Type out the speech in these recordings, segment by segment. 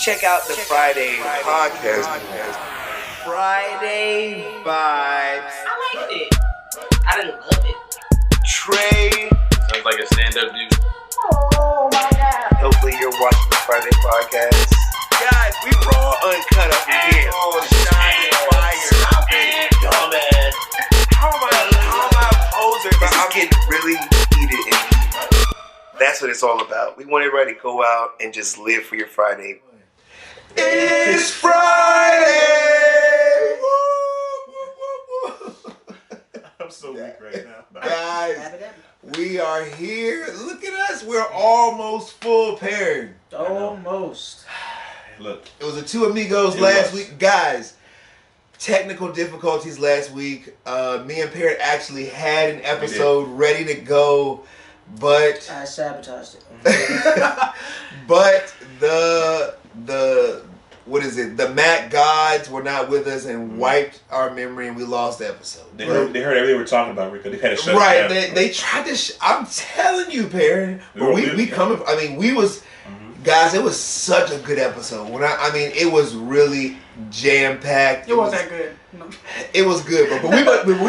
check out the Friday podcast. Friday vibes. I liked it. I didn't love it. Trey. Sounds like a stand-up dude. Oh my God. Hopefully you're watching the Friday podcast. Guys, we raw uncut up in here. Oh, shining fire. Stop it. Dumbass. How am I posing? But I'm getting really heated and heated. That's what it's all about. We want everybody to go out and just live for your Friday. It's Friday! I'm so weak right now. Guys, we are here. Look at us. We're almost full pairing. Almost. Look. It was the two amigos last week. Guys, technical difficulties last week. Me and Parrot actually had an episode ready to go, but I sabotaged it. but the Mac gods were not with us and wiped our memory, and we lost the episode. They heard everything we were talking about, Rico. They had to shut Right, it down. they tried to. I'm telling you, Perry. But we coming. I mean, we was guys. It was such a good episode. I mean, it was really jam packed. It wasn't that good. No. It was good, but we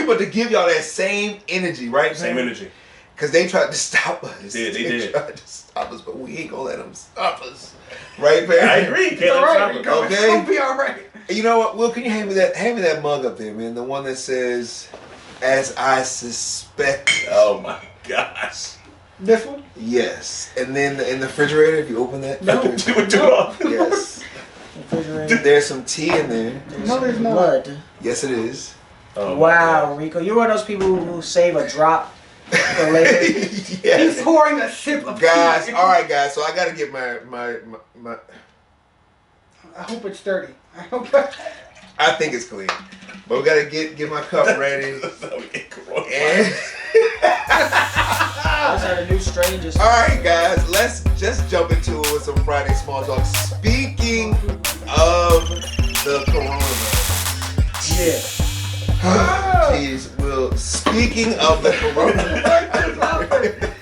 about to give y'all that same energy, right? Same energy. Because they tried to stop us. They did. Tried to stop us, but we ain't gonna let them stop us. Right, Perry? I agree. It's all right. Okay. It's gonna be all right. You know what? Will, can you hand me that mug up there, man? The one that says, "As I suspect." Oh my gosh. This one? Yes. And then in the refrigerator, if you open that. No. Do it off. Yes. Refrigerator. There's some tea in there. No, there's not. Blood. Yes, it is. Oh, Wow, Rico, you're one of those people who save a drop for later. He's Yes. pouring a sip of Guys, tea. all right, guys. So I gotta get my. I hope it's dirty. I hope. I think it's clean, but we gotta get my cup ready. So we get coronavirus. And Those are the new strangers. all right, guys. Let's just jump into it with some Friday small talk. Speaking of the coronavirus. Yeah. Jeez, Will. Speaking of the coronavirus.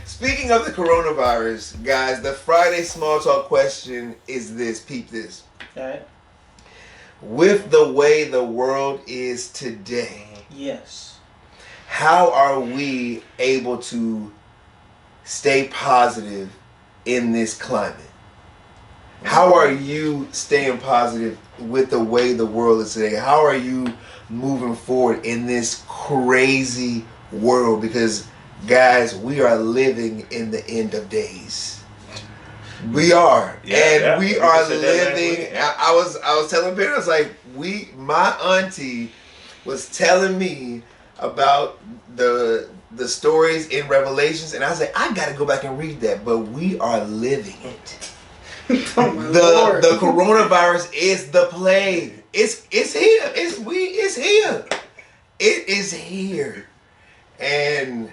Speaking of the coronavirus, guys, the Friday small talk question is this. Peep this. Alright. With the way the world is today, Yes. how are we able to stay positive in this climate? How are you staying positive with the way the world is today? How are you moving forward in this crazy world? Because guys, we are living in the end of days. We are, we are living. I was telling parents, like, my auntie was telling me about the stories in Revelations, and I was like, I gotta go back and read that. But we are living it. The coronavirus is the plague. It's here. It's here. It is here, and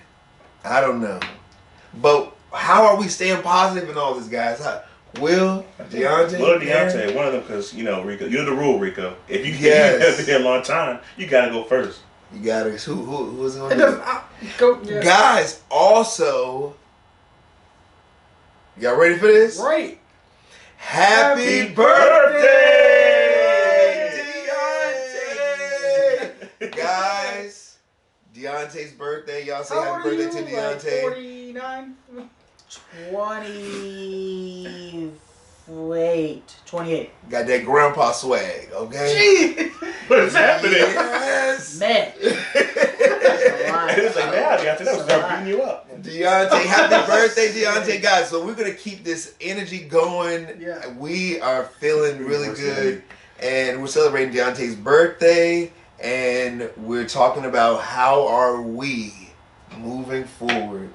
I don't know, but how are we staying positive in all this, guys? Will, Deontay? Well, Deontay, one of them, because, Rico, you know the rule, Rico. If you Yes. have been here a long time, you got to go first. You got it. Who's going It to doesn't. do it? Go. Yeah. Guys, also, y'all ready for this? Right. Happy Happy birthday, Deontay! Guys, Deontay's birthday. Y'all say How happy old are birthday you? to Deontay. 49. 28. Got that grandpa swag, okay? Gee. What is happening? Yes. Man. It's like, now, Deontay, they'll start beating you up. Deontay, happy birthday, Deontay, guys. So we're gonna keep this energy going. Yeah. We are feeling really good, and we're celebrating Deontay's birthday, and we're talking about how are we moving forward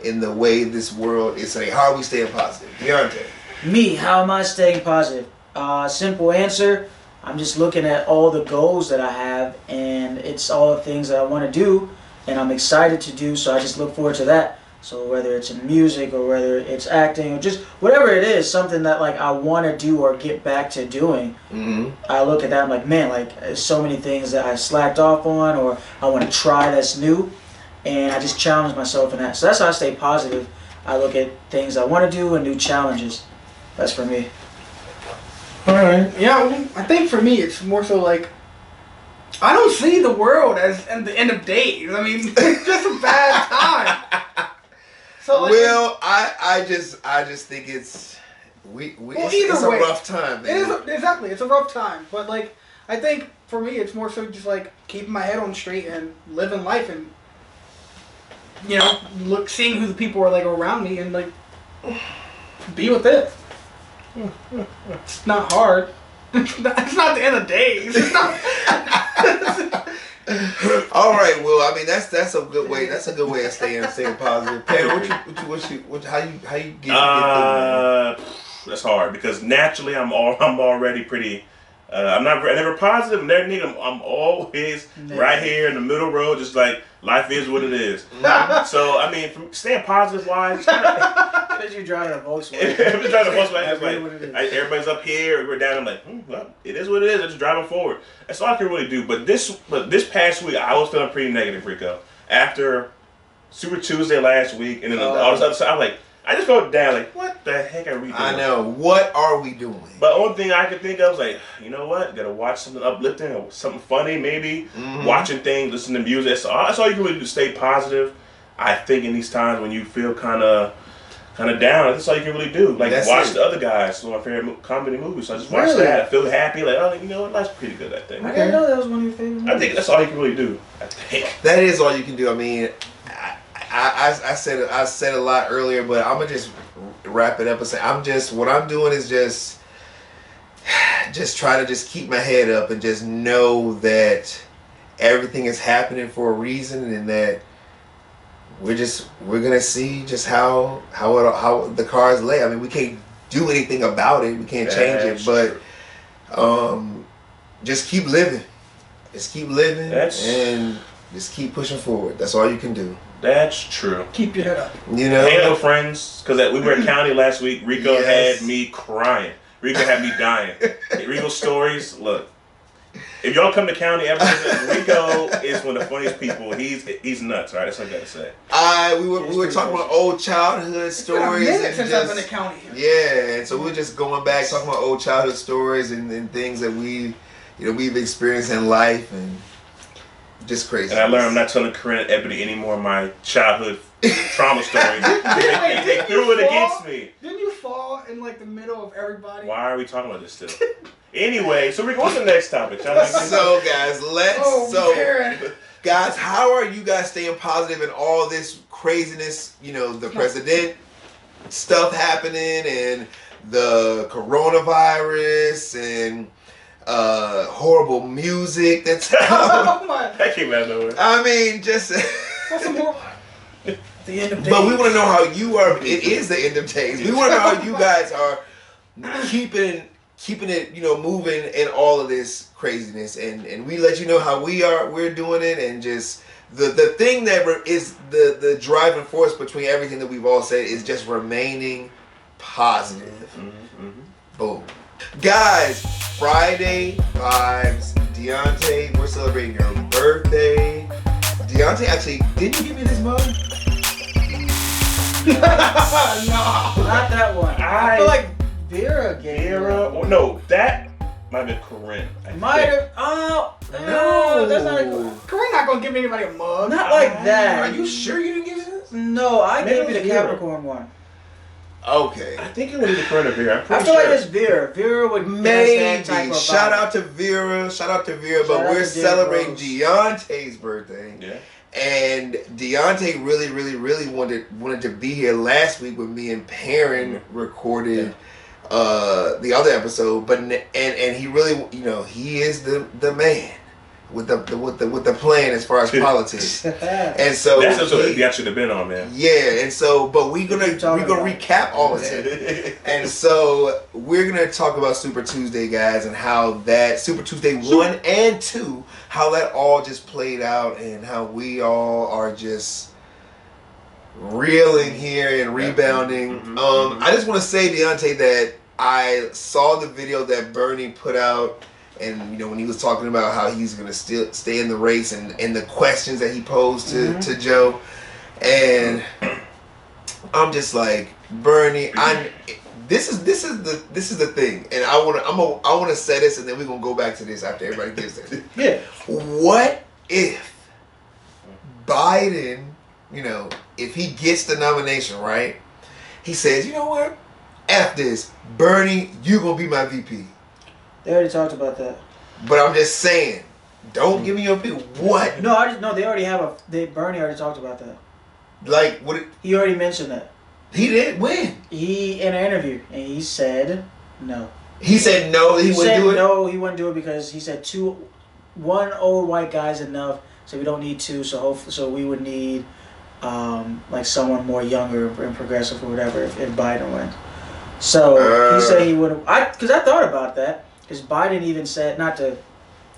in the way this world is saying. How are we staying positive, Deontay? Me, how am I staying positive? Simple answer. I'm just looking at all the goals that I have, and it's all the things that I want to do, and I'm excited to do, so I just look forward to that. So whether it's in music or whether it's acting or just whatever it is, something that like I want to do or get back to doing, I look at that, I'm like, man, like there's so many things that I slacked off on or I want to try that's new, and I just challenge myself in that. So that's how I stay positive. I look at things I want to do and new challenges. That's for me. All right. Yeah, well, I think for me it's more so like I don't see the world as the end of days. I mean, it's just a bad time. So like, Well, I just think it's it's a way, rough time. It is exactly. It's a rough time, but like I think for me it's more so just like keeping my head on straight and living life and seeing who the people are like around me and like be with it. It's not hard. It's not the end of days. It's not. All right, well, I mean that's a good way. That's a good way of staying positive. Pam, how you get That's hard because naturally I'm already pretty. I'm never positive, and that nigga, I'm always right here in the middle road, just like life is what it is. So I mean, from staying positive wise, Because you're driving a Volkswagen. I'm just driving a Volkswagen. It's That's what it is. like everybody's up here, we're down. I'm like, well, it is what it is. I'm just driving forward. That's all I can really do. But this past week, I was feeling pretty negative, Rico. After Super Tuesday last week, and then all this other stuff, I'm like, I just felt down. Like, what the heck are we doing? I know. What are we doing? But the only thing I could think of was like, you know what? Gotta watch something uplifting or something funny, maybe. Watching things, listening to music. That's all you can really do to stay positive. I think in these times when you feel kind of down, that's all you can really do. Like watch the other guys. One of my favorite comedy movies. So I just watch that. I feel happy. Like, oh, you know what? Life's pretty good. I think. I didn't know that was one of your favorite movies. I think that's all you can really do. I think that is all you can do. I mean, I said a lot earlier, but I'm gonna just wrap it up and say what I'm doing is just try to just keep my head up and just know that everything is happening for a reason and that we're gonna see just how the cards lay. I mean, we can't do anything about it. We can't change it, but just keep living. Just keep living and just keep pushing forward. That's all you can do. that's true. Keep your head up. You know, Halo friends, because we were at county last week. Rico Yes. had me crying. Rico had me dying. Rico's stories. Look, if y'all come to county ever, Rico is one of the funniest people. He's nuts. All right, that's all I gotta say. We were talking about old childhood stories It's been a minute and since I've been to county. yeah, and so we were just going back talking about old childhood stories and things that we've experienced in life and just crazy. And I learned I'm not telling Corinne and Ebony anymore my childhood trauma stories. They threw it against me. Didn't you fall in like the middle of everybody? Why are we talking about this still? Anyway, so Rico, what's the next topic? So guys, Karen. guys, how are you guys staying positive in all this craziness? You know, the president stuff happening and the coronavirus and horrible music that's Oh my! That came out of nowhere. I mean, just What's some more? The end of days. but we want to know how you are. It is the end of days. We want to know how you guys are keeping it, moving in all of this craziness, and we let you know how we're doing it, and just the thing that is the driving force between everything that we've all said is just remaining positive. Boom. Guys, Friday vibes. Deontay, we're celebrating your birthday. Deontay, actually, didn't you give me this mug? No. Not that one. I feel like Vera gave Vera, or no, that might have been Corinne. Might have. Oh no, that's not. Corinne not gonna give anybody a mug. Not like that. Are you sure you didn't give this? No, I Maybe gave it you the was Vera. Capricorn one. Okay. I think it would be Corinne or Vera. I'm I pretty feel sure. like it's Vera. Vera would Maybe. guess that type of Shout vibe. out to Vera. Shout out to Vera. Shout But out we're to celebrating Rose. Deontay's birthday. Yeah. And Deontay really wanted to be here last week when me and Perrin recorded the other episode. But and he really, he is the man with the plan as far as politics. And so That's what I should have been on, man. yeah, and so but we're gonna recap all of it. it. And so we're gonna talk about Super Tuesday, guys, and how that Super Tuesday 1 and 2, how that all just played out, and how we all are just reeling here and rebounding. I just want to say, Deontay, that I saw the video that Bernie put out, and when he was talking about how he's gonna still stay in the race, and the questions that he posed to Joe, and I'm just like, Bernie, this is the thing, and I wanna say this, and then we're gonna go back to this after everybody gives it. Yeah. What if Biden, you know, if he gets the nomination, right? He says, you know what? F this, Bernie, you gonna be my VP. They already talked about that. But I'm just saying, don't give me your opinion. What? No, they already have Bernie already talked about that. Like what? He already mentioned that. He did when? He in an interview, and he said no. He said no. He wouldn't do it. No, he wouldn't do it because he said one old white guy's enough, so we don't need two. So we would need like someone more younger and progressive or whatever if Biden wins. So he said he would. Because I thought about that because Biden even said, not to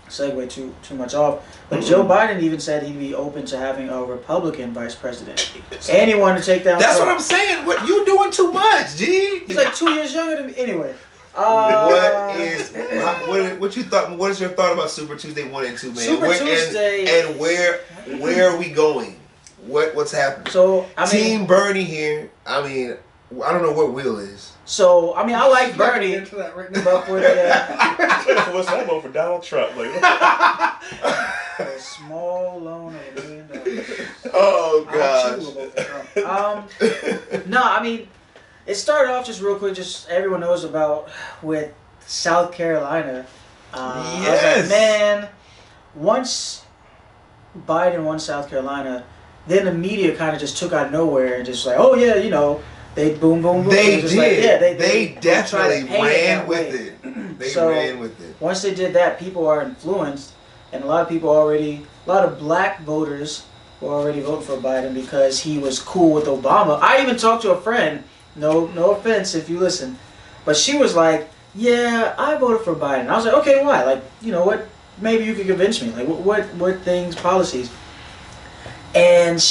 segue too much off, but Joe Biden even said he'd be open to having a Republican vice president, and he wanted to take down. That's Trump. what I'm saying. What you doing too much, G? He's like 2 years younger than me. Anyway. What you thought? What is your thought about Super Tuesday 1 and 2, man? Super Tuesday, and where are we going? What's happening? So I mean, Team Bernie here. I mean, I don't know what Will is. So I mean, I like Bernie, Into that right now. but for the What's that vote for Donald Trump? Like, a small loan of $1 million. Oh I'll gosh. chew a vote for Trump. No, I mean, it started off just real quick. Just everyone knows about with South Carolina. I was Yes. like, man, once Biden won South Carolina, then the media kind of just took out of nowhere and just like, oh yeah, you know, they boom. They Just did. like, yeah, they tried to definitely paint ran that with way. it. They So, ran with it. Once they did that, people are influenced, and a lot of black voters were already voting for Biden because he was cool with Obama. I even talked to a friend, no offense if you listen, but she was like, yeah, I voted for Biden. I was like, okay, why? Like, you know what? Maybe you could convince me. Like, what things, policies? And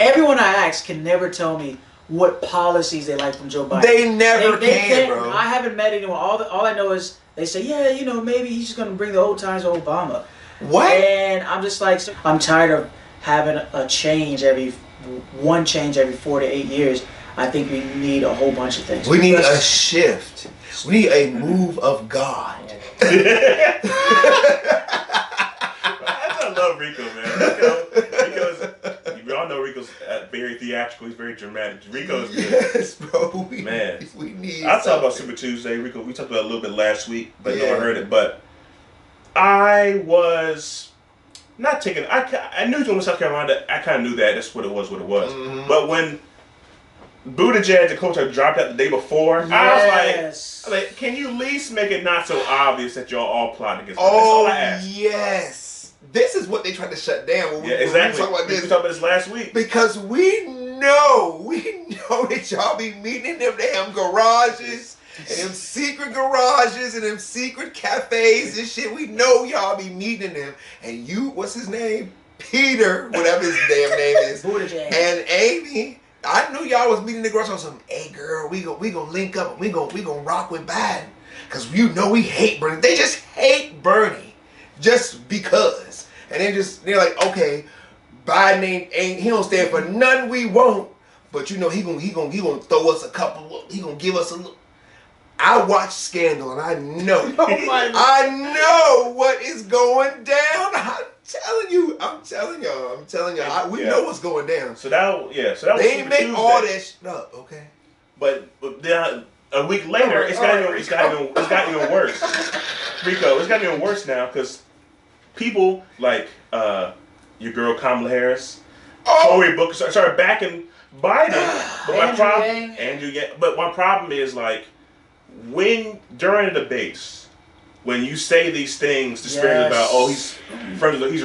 everyone I asked can never tell me what policies they like from Joe Biden. They never They can, can't, bro. I haven't met anyone. All I know is they say, yeah, you know, maybe he's just going to bring the old times of Obama. What? And I'm just like, I'm tired of having one change every 4 to 8 years. I think we need a whole bunch of things. We need a shift. We need a move of God. I love Rico, man. We all know Rico's very theatrical. He's very dramatic. Rico's good. Yes, bro. We need. I'll talk about Super Tuesday. Rico, we talked about it a little bit last week, but no one heard it. But I was not taking. I knew he was going to South Carolina. I kind of knew that. That's what it was. Mm-hmm. But when Buttigieg and Coach dropped out the day before, I was like, can you at least make it not so obvious that y'all all plotting against me? That's all I asked. Yes. This is what they tried to shut down. When Exactly. We talk about We this. talked about this last week. Because we know that y'all be meeting in them damn garages, and them secret garages, and them secret cafes and shit. We know y'all be meeting in them. And you, what's his name? Peter, whatever his damn name is. Buttigieg. And Amy, I knew y'all was meeting in the garage on some, hey girl, we gonna link up and we gonna rock with Biden. Cause you know we hate Bernie. They just hate Bernie. Just because. And they're like, okay, Biden ain't he don't stand for nothing we want, but you know he gonna throw us a couple. He gonna give us a look. I watched Scandal and I know, I know what is going down. I'm telling y'all. We know what's going down. So that was They ain't Super make Tuesday. all that shit up, okay? But then a week later, it's got even worse. Rico, it's got even worse now because people like your girl Kamala Harris, Cory Booker started backing Biden. But But my problem is like during the debates, when you say these things disparaging about he's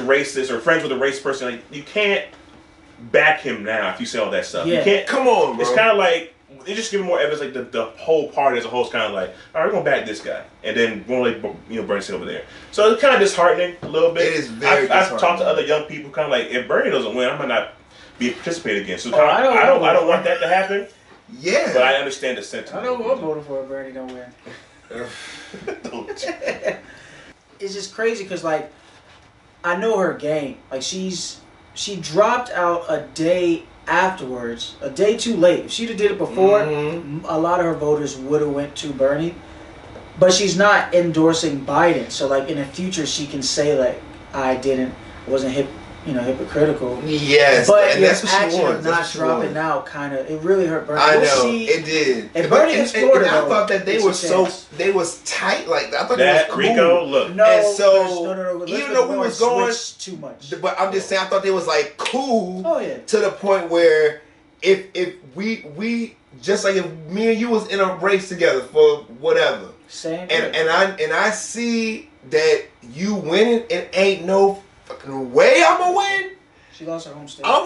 racist or friends with a race person, like you can't back him now if you say all that stuff. Yeah. You can't. Come on, bro. It's kind of like they just give more evidence. Like the whole party as a whole is kind of like, all right, we're gonna back this guy, and then we're gonna let Bernie sit over there. So it's kind of disheartening a little bit. It is very disheartening. I've talked to other young people, kind of like, if Bernie doesn't win, I might not be participating again. So I don't want that to happen. Yeah. But I understand the sentiment. I know who I'm voting for if Bernie don't win. It's just crazy because like I know her game. Like she dropped out a day afterwards, a day too late. If she'd have did it before, a lot of her voters would have went to Bernie. But she's not endorsing Biden, so like in the future she can say like wasn't hypocritical. Yes, but and your that's what she action wants. of That's not what she dropping wants. out kind of it really hurt Bernie. I We'll know see. it did. If Bernie gets Florida, I though, thought that they it's were a so chance. they was tight like that. I thought That it was cool. Rico, look. No, And so, no, even though we was going too much. But I'm just saying, I thought they was like cool. Oh yeah. To the point where if we just like if me and you was in a race together for whatever, Same. and I see that you winning, and ain't no fucking way I'm gonna win. She lost her home state. I'm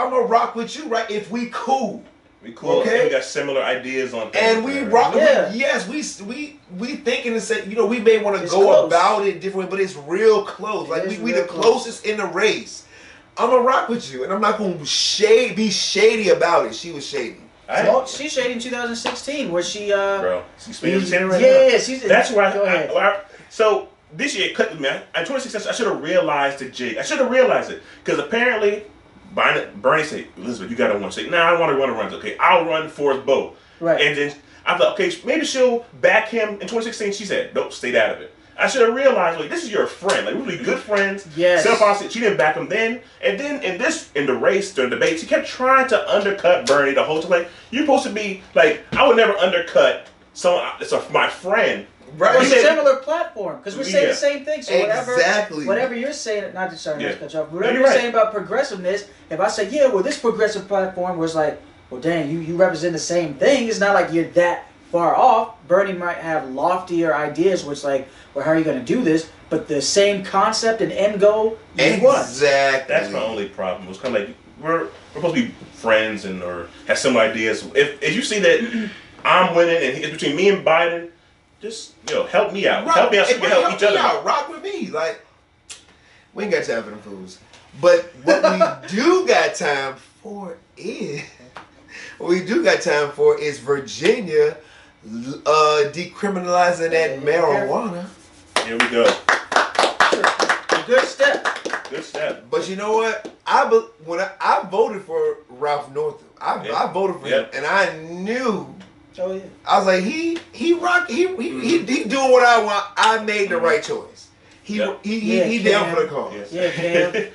gonna rock with you, right? If we cool. We cool. Okay. And we got similar ideas on things. And we rock. Yeah. Yes, we thinking and say, we may want to It's go close. about it differently, but it's real close. Like It is we real the close. closest in the race. I'm gonna rock with you, and I'm not gonna be shady about it. She was shady. Well, she's shady in 2016, where she Bro, she's speaking right yeah, now. she's. That's why. Go ahead. So this year, man, in 2016, I should have realized the jig. I should have realized it because apparently, Bernie said, "Elizabeth, you gotta run." Say, "Nah, I don't want to run. Okay, I'll run for his vote." Right. And then I thought, okay, maybe she'll back him in 2016. She said, "Nope, stayed out of it." I should have realized, like, this is your friend. Like, we're really good friends. Yes. She didn't back him then. And then in the race, during the debate, she kept trying to undercut Bernie the whole time. Like, you're supposed to be, like, I would never undercut someone that's my friend. Right. Well, You said- similar platform, because we're saying Yeah. the same thing. So Exactly. whatever you're saying, not to sorry, Yeah. not to cut you off. No, Whatever you're you're right. saying about progressiveness, if I say, yeah, well, this progressive platform was like, well, dang, you represent the same thing. It's not like you're that far off. Bernie might have loftier ideas, which like, well, how are you going to do this? But the same concept and end goal, you won. Exactly. That's my only problem. It's kind of like we're supposed to be friends or have similar ideas. If you see that I'm winning and it's between me and Biden, just help me out. Help me out so we can help each other. Out. Rock with me. Like, we ain't got time for them fools. But what we do got time for is Virginia decriminalizing that marijuana. Here we go. Good step. Good step. But you know what? When I voted for Ralph Northam, I voted for him, and I knew. Oh yeah. I was like, he doing what I want. I made the right choice. He down for the cause. Yes. Yeah, Cam.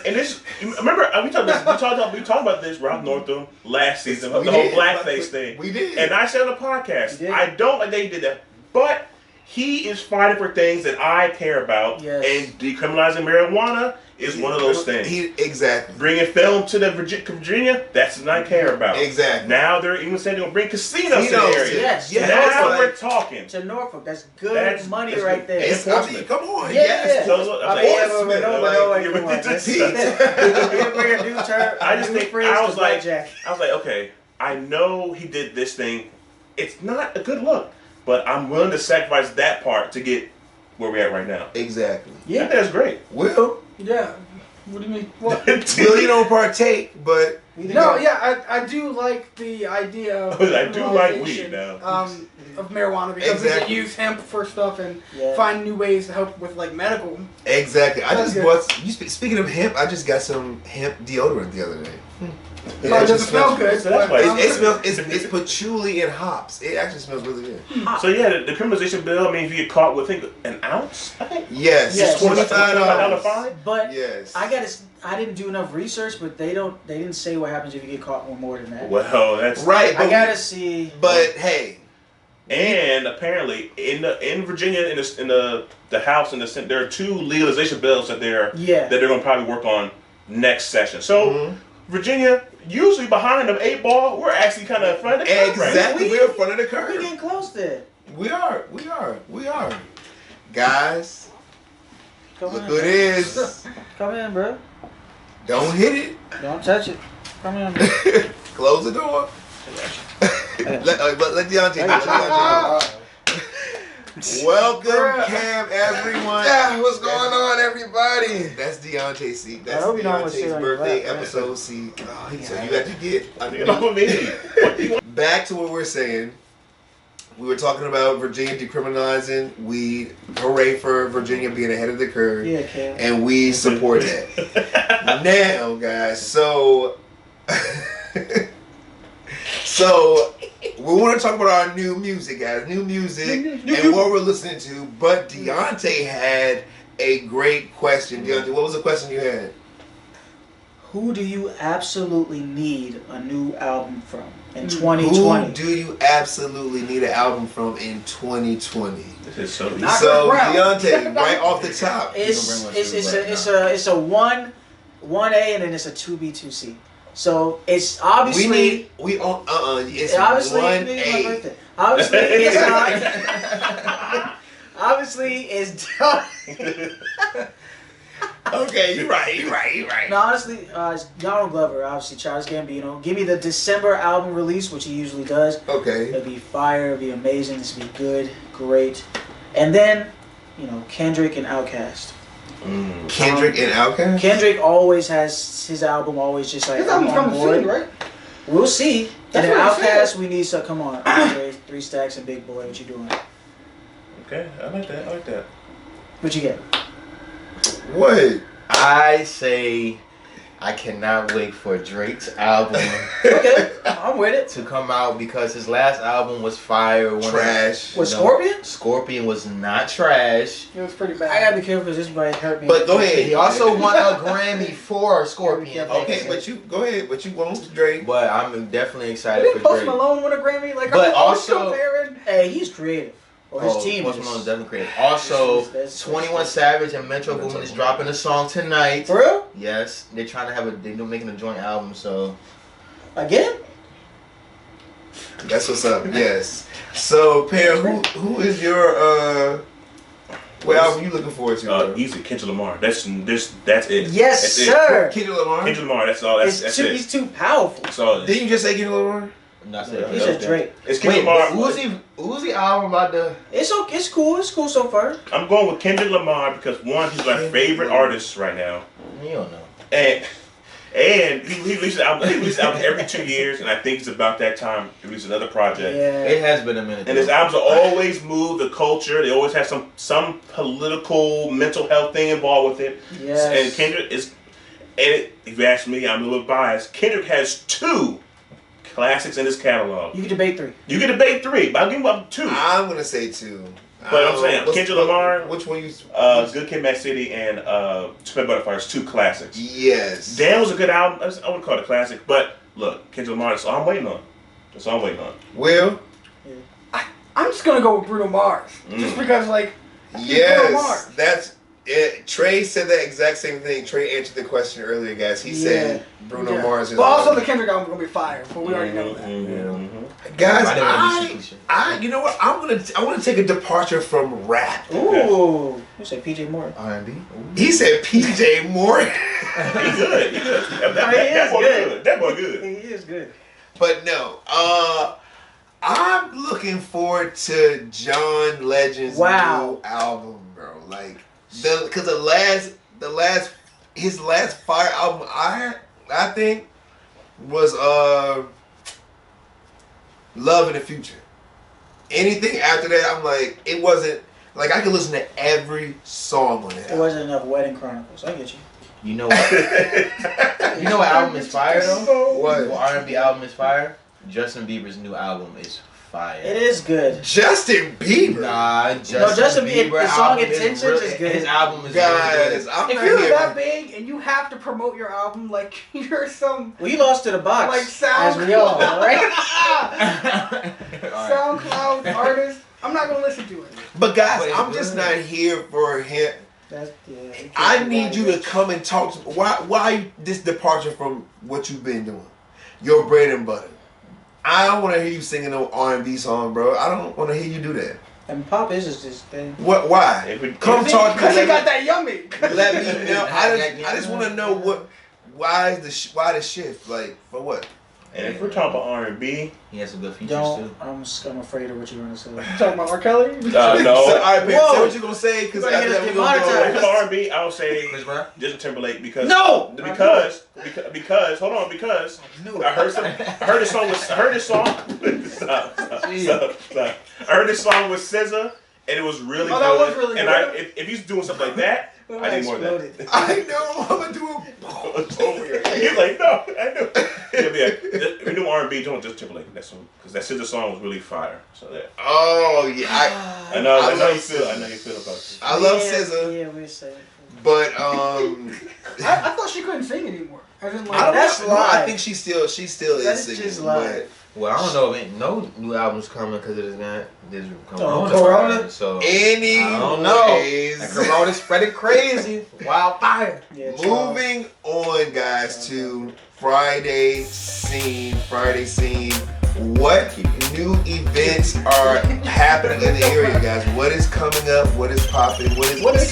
and this, remember we talked about this Ralph Northam last season, We the whole did. blackface thing. We did. And I said on the podcast, You did. I don't like they did that, but he is fighting for things that I care about, Yes. and decriminalizing marijuana is one of those things. Exactly. Bringing film to the Virginia, that's what I care about. Exactly. Now they're even saying they're gonna bring casinos to the area. Yes. Yeah, Now like- we're talking. To Norfolk, that's good That's- money that's right good. there. It's- Come on. Yeah, Yes. yeah. So, I'm I like, mean, Portsmouth, no, like, come yeah, on, but that's- this- bring a new term. I just new think phrase I to was like, blackjack. okay, I know he did this thing. It's not a good look, but I'm willing to sacrifice that part to get where we're at right now. Exactly. I think that's great. Will Yeah. What do you mean? What? Will you don't partake, but No, yeah, I do like the idea of I do like criminalization, weed now. Of marijuana because we Exactly. can use hemp for stuff and Yeah. find new ways to help with like medical. exactly. I That's just good. bought. Speaking of hemp, I just got some hemp deodorant the other day. So it doesn't smell good. So that's but, why It smells. It's patchouli and hops. It actually smells really good. So yeah, the criminalization bill. I mean, if you get caught with, I think, an ounce, I think. Yes. Yes. $25. fine. But Yes. I didn't do enough research, but they didn't say what happens if you get caught with more than that. Well, that's Right. I gotta see. But hey, And apparently, in Virginia, in the House and the Senate, there are 2 legalization bills that they're going to probably work on next session. So Virginia, usually behind the 8 ball, we're actually kind of in front of the curve, right? exactly. We're in front of the We curve. getting close there. We are. Guys, Come look in. who it is. Come in, bro. Don't hit it. Don't touch it. Come in, bro. Close the door. let Deontay do it. Welcome, Cam, everyone. Yeah, what's going on, everybody? That's Deontay's seat. That's I hope you don't want to sit Deontay's on your birthday lap, man. episode seat. So you got to get You know what I mean? back to what we're saying. We were talking about Virginia decriminalizing weed. Hooray for Virginia being ahead of the curve. Yeah, Cam. And we support that. Now, guys, so So we want to talk about our new music, guys. New music and what we're listening to. But Deontay had a great question. Deontay, what was the question you had? Who do you absolutely need a new album from in 2020? Who do you absolutely need an album from in 2020? This is so easy. Not So Chris Brown. Deontay, right off the top. It's a 1A and then it's a 2B 2C. So it's obviously it's obviously 1A. obviously it's not obviously it's Okay, you're right. no, honestly, it's Donald Glover, obviously Childish Gambino. Give me the December album release, which he usually does. Okay. It'll be fire, it'll be amazing, this will be good, great. And then, Kendrick and Outkast. Kendrick and Outkast? Kendrick always has his album always just like His album's on coming board. soon, right? We'll see. That's And then what he Outkast, said. we need some. Come on, Andre, 3 Stacks and Big Boy. What you doing? Okay, I like that. What you get? What? I say I cannot wait for Drake's album Okay, I'm with it. to come out because his last album was fire. Trash. With Scorpion? Scorpion was not trash. It was pretty I bad. gotta be careful because this might hurt me. But go ahead. He also won a Grammy for Scorpion. Okay, but you go ahead. But you won't, Drake. But I'm definitely excited Didn't for Post Drake. Malone win a Grammy? Like, But I'm always also- comparing. Hey, he's creative. Or his team Post is. Malone's definitely creative. Also, That's- 21 Savage and Metro Boomin is dropping a song tonight. For real? Yes, they're trying to they're making a joint album, so Again? That's what's up. Yes. So, Pam, who is your what album you looking forward to? bro? Easy, Kendrick Lamar. That's it. Yes, That's it. sir. Kendrick Lamar. Kendrick Lamar. That's all. That's He's it. too powerful. That's all. Didn't you just say Kendrick Lamar? I'm not Yeah, He saying. said Drake. It's Wait, Kendrick Lamar. Uzi album about the. It's okay. It's cool. It's cool so far. I'm going with Kendrick Lamar because one, he's my favorite artist right now, You don't know. and he releases albums every 2 years, and I think it's about that time to release another project. Yeah. It has been a minute. And his albums are always move the culture. They always have some political, mental health thing involved with it. Yes. And Kendrick is, and if you ask me, I'm a little biased. Kendrick has 2 classics in his catalog. You can debate 3. You can debate 3, but I'll give him up 2. I'm gonna say 2. But I'm saying Kendrick Lamar, Which one you? Good Kid, Mad City, and Spent Butterflies, 2 classics. Yes. Dan was a good album. I wouldn't call it a classic, but look, Kendrick Lamar. That's all I'm waiting on. That's all I'm waiting on. Will? I'm just gonna go with Bruno Mars. Just because, like, Bruno Yes. Mars. That's it. Trey said that exact same thing. Trey answered the question earlier, guys. He said Bruno Yeah. Mars is. But also the Kendrick album's gonna be fire, but we already know that. Guys, I didn't want to be sneaky. you know what? I want to take a departure from rap. Ooh. You say PJ Morton. R&B. He said PJ Morton. He good. He good. I mean, he is That boy good. good. That boy good. He is good. But no, I'm looking forward to John Legend's Wow. new album, bro. Like because his last fire album, I think was Love in the Future. Anything after that, I'm like, it wasn't like I could listen to every song on that. It album. wasn't enough Wedding Chronicles. I get you. You know what? You know what album is fire though? What? What R&B album is fire? Justin Bieber's new album is fire. It is good. Justin Bieber. Nah, Justin Bieber, the song album Intentions really- is good. His album is Guys, really good. I'm If not you're here. that big and you have to promote your album like you're some Well, you lost to the box. Like sound- as we all, right? SoundCloud artist, I'm not gonna listen to it. But guys, But it's I'm just good. not here for him. That's, yeah, you can't I do need that. you to come and talk to me. Why this departure from what you've been doing? Your bread and butter. I don't want to hear you singing no R&B song, bro. I don't want to hear you do that. And pop is just this thing. What? Why? If we- Come talk to Because me. he got that yummy. Let me know. I just want to know what. Why is why the shift? Like for what? And if we're talking about R&B, He has some good features Don't. too. I'm afraid of what you're gonna say. You talking about R. Kelly? no. So, all right, Pam, say Whoa. what you gonna say? Because You better get us If demonetized. we're R&B, I would say Chris Brown? Justin Timberlake because No! because hold on because I heard this song with stop. I heard this song with SZA and it was really Oh, good. that was really and good. if he's doing something like that, I need more of that. I know I'm gonna do a. You're like, no, I know. We do R&B joint Justin Timberlake. That's because that SZA song was really fire. So that. Oh yeah, I know you love feel. SZA. I know you feel about it. I love SZA, Yeah, we're saying. but I thought she couldn't sing anymore. I didn't like I don't That's know. No, I live. think she still That is is singing. just live. Well, I don't know if no new albums coming because it is not this Oh, Corona. Corona? So Anyways, I don't know. That Corona spreading crazy. Wildfire. Yeah, moving on, guys, to Friday scene. What new events are happening in the area, guys? What is coming up? What is popping? What is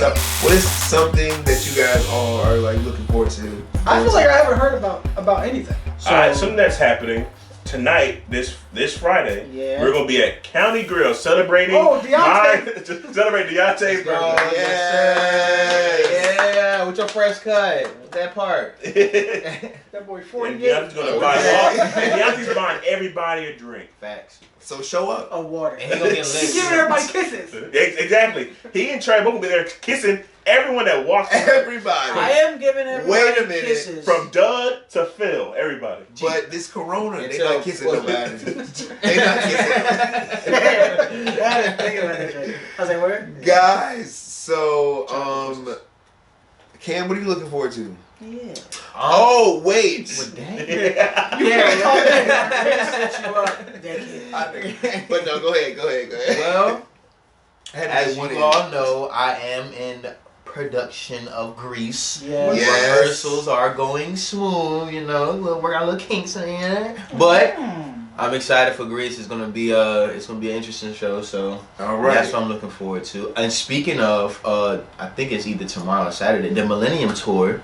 something that you guys all are like looking forward to? I feel like I haven't heard about anything. All right, something that's happening tonight, this Friday. Yeah. We're gonna be at County Grill celebrating. Celebrate Deont''s birthday. Yeah, with your fresh cut. With that part. That boy 48. Deontay's gonna buy Deontay's buying everybody a drink. Facts. So show up. A water. And he gonna get He's lit. giving everybody kisses. Exactly. He and Trey both gonna be there kissing everyone that walks. Everybody. I am giving everybody Wait a minute. kisses. From Doug to Phil, everybody. But this Corona, they Until- not kissing nobody. They not kissing. I didn't think about that. Right. I was like, where? Guys, so Cam, what are you looking forward to? Yeah. Oh wait. What day? Set you up. That kid. But no, go ahead. Well, I had to as get you one in. all know, I am in production of Grease. Yeah. Yes. Rehearsals are going smooth, you know. We'll work out little kinks in there. But I'm excited for Grease. It's gonna be an interesting show. So All right. that's what I'm looking forward to. And speaking of, I think it's either tomorrow or Saturday. The Millennium Tour.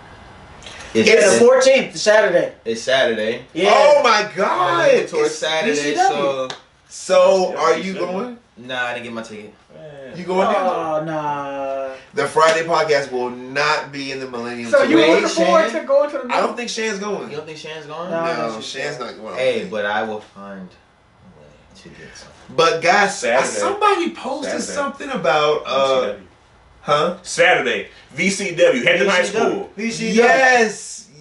Yeah, the 14th, the Saturday. It's Saturday. Yeah. Oh my God! Millennium Tour is It's Saturday. VCW. So are you going? Nah, I didn't get my ticket. You going there? Oh, nah. The Friday podcast will not be in the Millennium So Tour. you Wait, looking forward Shan? to going to the I don't think Shan's going. You don't think Shan's going? No. No, Shan's not going. Hey, but I will find a way to get something. But guys, Saturday. somebody posted Saturday. something about Saturday, VCW, Hampton High School.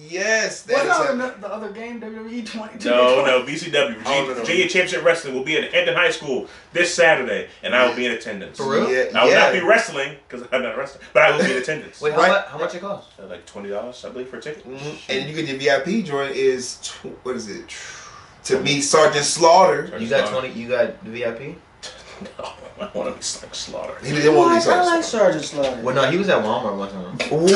Yes, that What's is the other game? WWE 22. No, VCW, no. Virginia Championship Wrestling will be at Hampton High School this Saturday, and I will be in attendance. For real? Yeah, I will not be wrestling because I'm not wrestling, but I will be in attendance. Wait, Right. how much it cost? Like $20, I believe, for a ticket. And you get your VIP joint is what is it? To meet Sergeant Slaughter. You got 20. You got the VIP? No, I want to be like slaughtered. He didn't want to be I like Sergeant. Sergeant Slaughter. Well, no, he was at Walmart one time. What?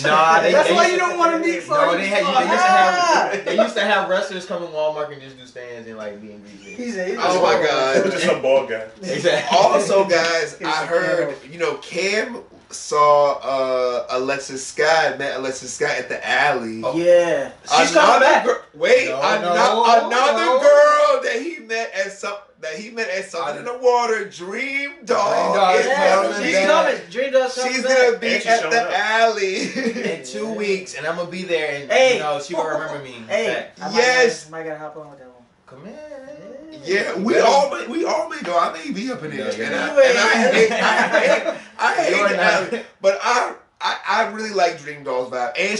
Nah, That's why you don't want to meet No, Sergeant they used to have wrestlers come in Walmart and just do stands and like be in greasy. He's a Oh my It was God. just some bald guy. Exactly. Also, guys, I heard Cam saw Alexis Sky, met Alexis Sky at the alley. Yeah. She's coming back. Wait, No, another girl that he met at something in the water. Dream Dog. Dog is is Yeah, coming she's back. coming. Dream Dog's coming She's back. gonna be And she's at showing the up. alley. In 2 weeks, and I'm gonna be there, and Hey. you know she gonna remember me. Hey, I Yes. might gotta hop on with that one. Come in. Yeah, we all may go. I may be up in there, No, you're and not. I hate You're the not. alley, but I really like Dream Doll's vibe, and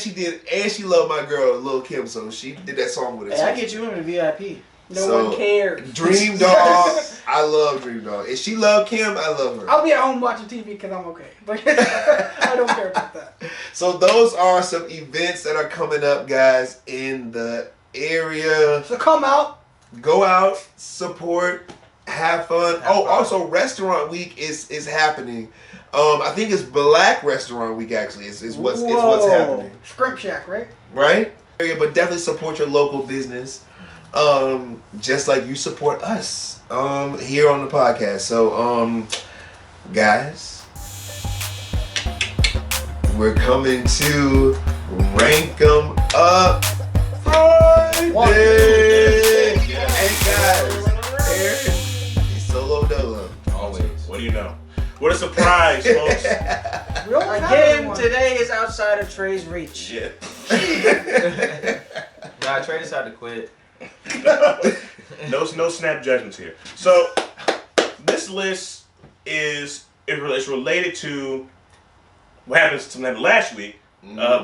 she loved my girl Lil Kim, so she did that song with us. Hey, I get you in the VIP. No one cares. Dream Doll, I love Dream Doll. If she loved Kim, I love her. I'll be at home watching TV because I'm okay. But I don't care about that. So those are some events that are coming up, guys, in the area. So come out. Go out, support, have fun. Also Restaurant Week is happening. I think it's Black Restaurant Week actually. Is what's happening. Scrimp Shack, right? Right? But definitely support your local business. Just like you support us here on the podcast. So guys, we're coming to Rank 'em Up Friday. Hey guys, Aaron, he's solo dolo. Always. What do you know? What a surprise, folks. We always have Again, one. today is outside of Trey's reach. Yeah. Nah, Trey decided to quit. No snap judgments here. So this list is related to what happened last week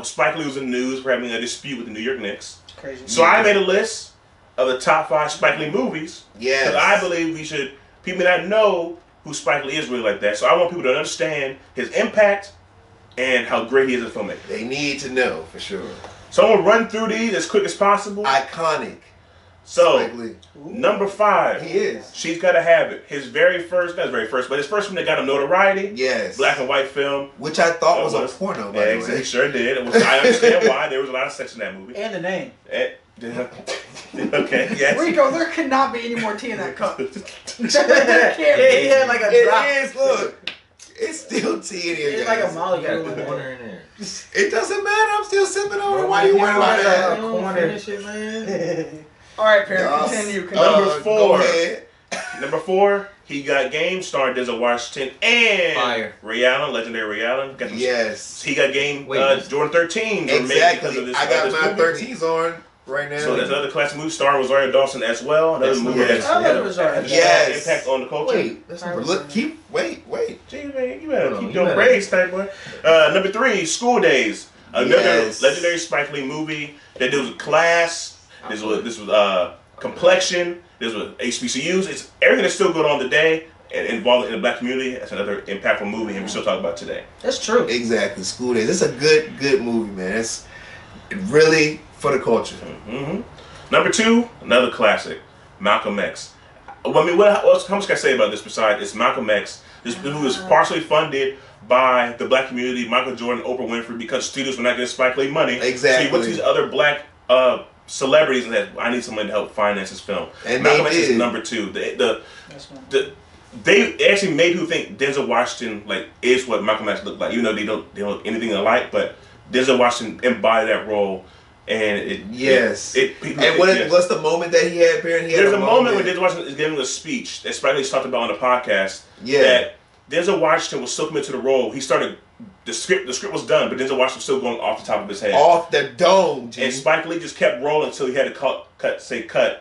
Spike Lee was in the news for having a dispute with the New York Knicks. It's crazy. So I made a list of the top 5 Spike Lee movies. Yes. Because I believe people may not know who Spike Lee is really like that. So I want people to understand his impact and how great he is as a filmmaker. They need to know for sure. So I'm going to run through these as quick as possible. Iconic. So, Spike Lee. number 5. He is. She's Gotta Have It. His very first, not his very first, but his first one that got him notoriety. Yes. Black and white film. Which I thought was a porno, by the way. He sure did. I understand why. There was a lot of sex in that movie. And the name. Okay, yes. Rico, there cannot be any more tea in that cup. There Yeah, can't he had like a drop. It is, look. It's still tea in here, It's guys. like a molecule You got in the corner there. in there. It doesn't matter. I'm still sipping on it. Why you worried about that? You don't finish it, man. All right, Perry, Y'all, continue. Number Go 4. ahead. Number 4, He Got Game, starring Denzel Washington and Fire. Ray Allen, legendary Ray Allen. Got some- Yes. He Got Game, Wait, Jordan 13. were made because of Exactly. this, I got this my movie. 13s on right now. So there's another classic movie starring Rosario Dawson as well. Another That's movie number that's I love Rosario had a Yes. strong impact on the culture. Wait, that's number Look, wait. Gee, man, you better Hold on, keep you your better- braids tight, boy. Number 3, School Days. Another Yes. legendary Spike Lee movie that deals with class. This was complexion. This was HBCUs. It's everything that's still going on today and involved in the black community. That's another impactful movie, and we still talk about today. That's true. Exactly. School Days. It's a good movie, man. It's really for the culture. Mm-hmm. Number 2, another classic, Malcolm X. I mean, how much can I say about this besides it's Malcolm X? This movie was partially funded by the black community, Michael Jordan, Oprah Winfrey, because studios were not getting Spike Lee money. Exactly. So he went to these other black celebrities and said, I need someone to help finance this film. And Malcolm they X is did. number 2. That's one. They actually made people think Denzel Washington is what Malcolm X looked like. Even though they don't look anything alike, but Denzel Washington embodied that role. And Yes. What's the moment that he had, Perry? There's a moment when Denzel Washington is giving a speech that Spike Lee talked about on the podcast. Yeah. That Denzel Washington was so committed to the role. He started the script was done, but Denzel Washington was still going off the top of his head. Off the dome, G. And Spike Lee just kept rolling until he had to cut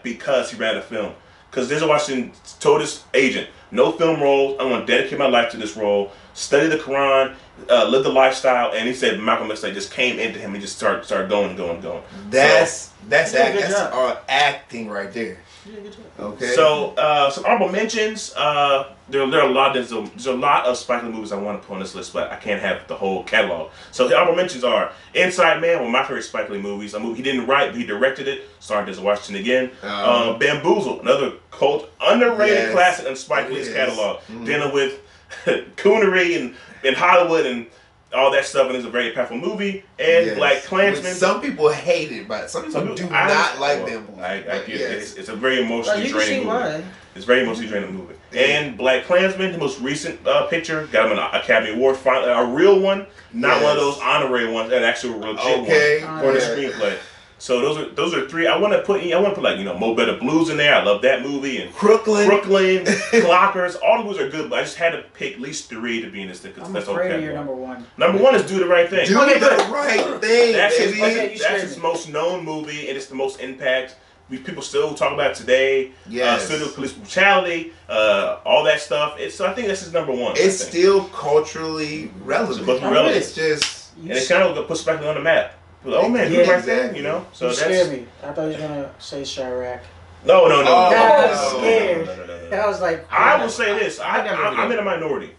because he ran the film. Because Denzel Washington told his agent, no film roles. I'm going to dedicate my life to this role. Study the Quran, live the lifestyle. And he said Malcolm X just came into him and just started going. That's did a good job. acting right there. Okay. So some honorable mentions. There are a lot. There's a lot of Spike Lee movies I want to put on this list, but I can't have the whole catalog. So the honorable mentions are Inside Man, one of my favorite Spike Lee movies. A movie he didn't write, but he directed it. Starring Denzel Washington again. Bamboozled, another cult underrated classic in Spike Lee's catalog, dealing with coonery and Hollywood and all that stuff, and it's a very impactful movie. And Black Klansman. Some people hate it, but some people do not like them. I get it. It's a very emotionally You can see draining movie. why. It's a very emotionally draining movie. And Black Klansman, the most recent picture, got him an Academy Award, finally, a real one, not one of those honorary ones, an actual legit one for the screenplay. So those are 3. I want to put like Mo Better Blues in there. I love that movie, and Brooklyn, Clockers. All the movies are good, but I just had to pick at least 3 to be in this thing. I'm That's afraid okay. of your number 1. Number 1 is Do the Right Thing. Do the right thing, That's baby. his most known movie, and it's the most impact. People still talk about it today. Yes. Studio police brutality, all that stuff. So I think this is number 1. It's still culturally relevant. It's culturally relevant. It's just, and it kind of puts Spike Lee on the map. Oh man, do the right thing, So You scared me. I thought he was gonna say Chirac. No. I was scared. I was like, I will say this. I'm in a minority.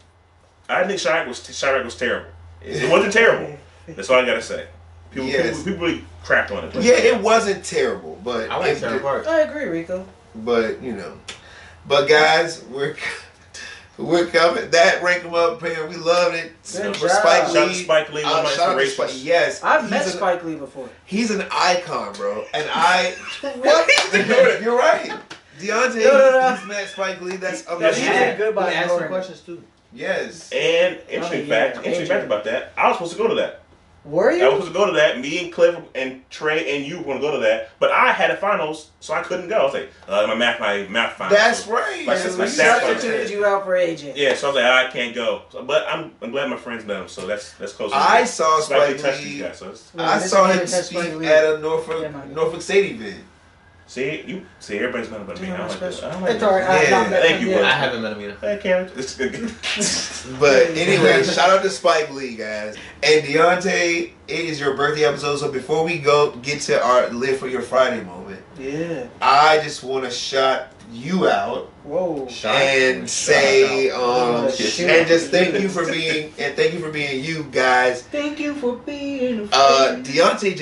I think Chirac was terrible. It wasn't terrible. That's all I gotta say. People really crapped on it. Yeah, it wasn't terrible, but I like certain parts. I agree, Rico. But but guys, we're coming. That rank 'em up, man. We loved it. Good For job. Spike Shout out to Lee. Spike Lee, one of my Shout out to inspirations. Spike. Yes, I've met Spike Lee before. He's an icon, bro. And I. What? You're right. Deontay, No. he's met Spike Lee. That's He amazing. did good by He asked some ignoring. questions too. Yes. And interesting fact about that. I was supposed to go to that. Were I was you? supposed to go to that. Me and Cliff and Trey and you were going to go to that, but I had a finals, so I couldn't go. I was like, my math finals. That's So right. My We stats substituted you out for AJ. Yeah, so I was like, I can't go. So, but I'm glad my friends know him, so that's close. I saw Spike Spike touched these Lee. guys. So I saw him speak at a Norfolk State event. see, everybody's not about me. I don't like that. I don't like It's alright. I've Yeah. not met Thank him you, yet. bro. I haven't met him either. Hey, Karen. It's good. But anyway, shout out to Spike Lee, guys. And Deontay, it is your birthday episode. So before we get to our Live for Your Friday moment, Yeah. I just want to shout you out. Whoa. And say And just thank you for being you guys. Thank you for being a friend. Deontay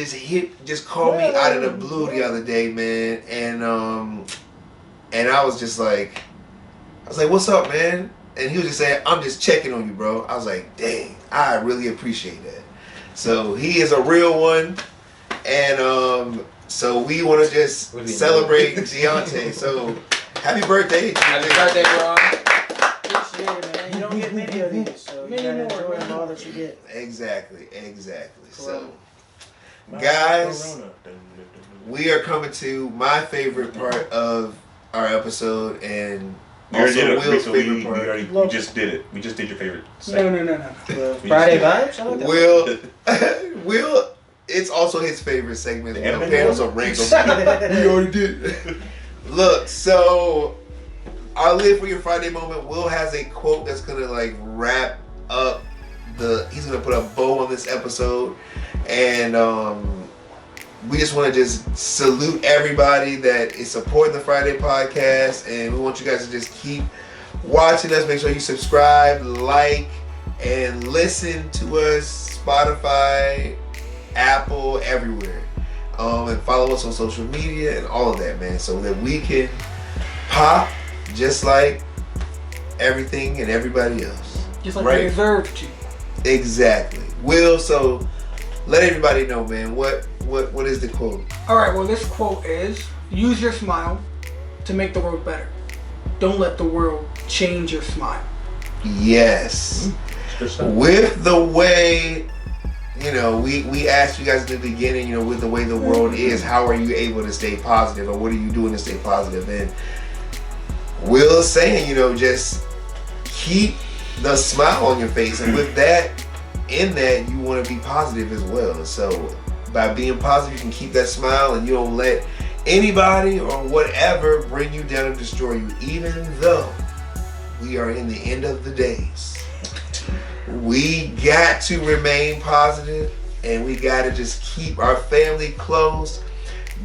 just called me out of the blue the other day, man, and I was like, what's up, man? And he was just saying, I'm just checking on you, bro. I was like, dang, I really appreciate that. So he is a real one, and so we want to just celebrate Deontay. So happy birthday! Happy birthday, bro. Appreciate it, man. You don't get many of these, so you gotta enjoy them all that you get. Exactly. So, My guys, Corona. we are coming to my favorite part of our episode, and We already also did it. Will's So favorite we part. just did it. We just did your favorite No. segment. No. Friday vibes? I like that. Will, it's also his favorite segment. The You know, anime panels one? of random. We already did. Look, so our Live for Your Friday moment. Will has a quote that's gonna like wrap up he's gonna put a bow on this episode, and we just want to just salute everybody that is supporting the Friday podcast, and we want you guys to just keep watching us. Make sure you subscribe, like, and listen to us. Spotify, Apple, everywhere. And follow us on social media and all of that, man, so that we can pop just like everything and everybody else. Just like Right. they deserve to. Exactly. Will, so let everybody know, man, what is the quote? Alright, well, this quote is, use your smile to make the world better. Don't let the world change your smile. Yes. With the way, we asked you guys at the beginning, with the way the world is, how are you able to stay positive, or what are you doing to stay positive? And Will's saying, just keep the smile on your face, and with that, in that, you want to be positive as well. So by being positive, you can keep that smile, and you don't let anybody or whatever bring you down and destroy you, even though we are in the end of the days. We got to remain positive, and we got to just keep our family close.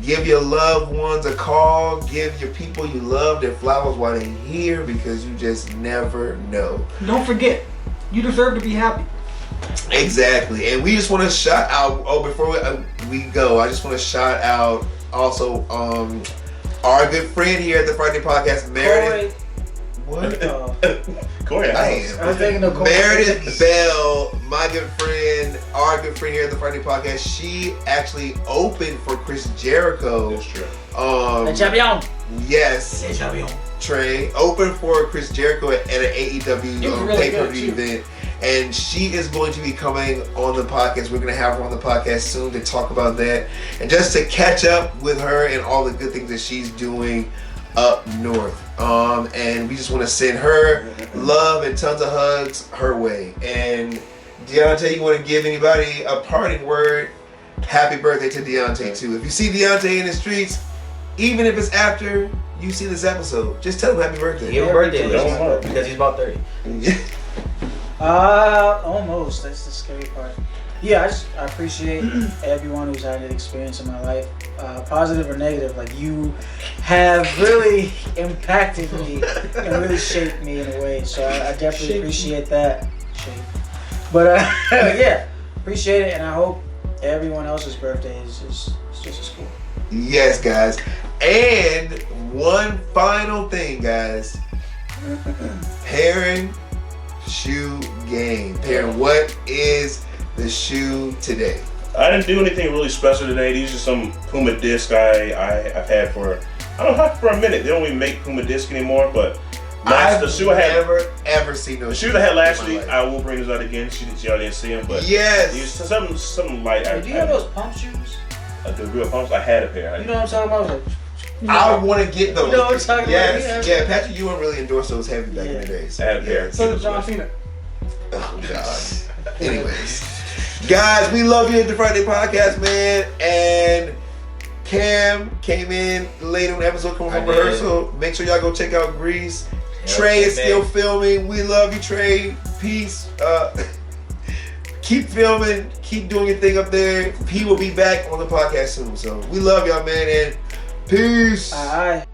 Give your loved ones a call. Give your people you love their flowers while they're here, because you just never know. Don't forget, you deserve to be happy. Exactly. And we just want to shout out, before we go, I just want to shout out also our good friend here at the Friday Podcast, Meredith. What? Corey, I was thinking of Corey. Meredith Bell, my good friend, our good friend here at the Friday Podcast. She actually opened for Chris Jericho. That's true. Le champion. Yes. Le champion. Trey opened for Chris Jericho at an AEW It was really pay-per-view good, too. event, and she is going to be coming on the podcast. We're going to have her on the podcast soon to talk about that, and just to catch up with her and all the good things that she's doing up north. And we just want to send her love and tons of hugs her way. And Deontay, you want to give anybody a parting word? Happy birthday to Deontay too. If you see Deontay in the streets, even if it's after you see this episode, just tell him happy birthday. Give him a birthday Yeah. wish because he's about 30. Almost. That's the scary part. Yeah, I appreciate everyone who's had an experience in my life, positive or negative. Like, you have really impacted me and really shaped me in a way. So I definitely appreciate that. But yeah, appreciate it, and I hope everyone else's birthday is just as cool. Yes, guys. And one final thing, guys. Pairing shoe game. Pairing, what is the shoe today? I didn't do anything really special today. These are some Puma disc I've had for a minute. They don't even make Puma disc anymore, but the shoe I had never ever seen the those shoes I had last in my week. life. I will bring those out again. She already didn't see them, but Yes. these something light. Do you have those pump shoes? The real pumps? I had a pair. You know what I'm talking about? I want to get those. You know what I'm talking about? Yes. Yeah, Patrick, you weren't really endorse those heavy back in the days. I had a pair. So did John Cena. Oh, God. Anyways. Guys, we love you at the Friday Podcast, man. And Cam came in late on the episode, coming from rehearsal. Make sure y'all go check out Grease. Trey is still filming. We love you, Trey. Peace. keep filming, keep doing your thing up there. P will be back on the podcast soon. So we love y'all, man, and peace. All right.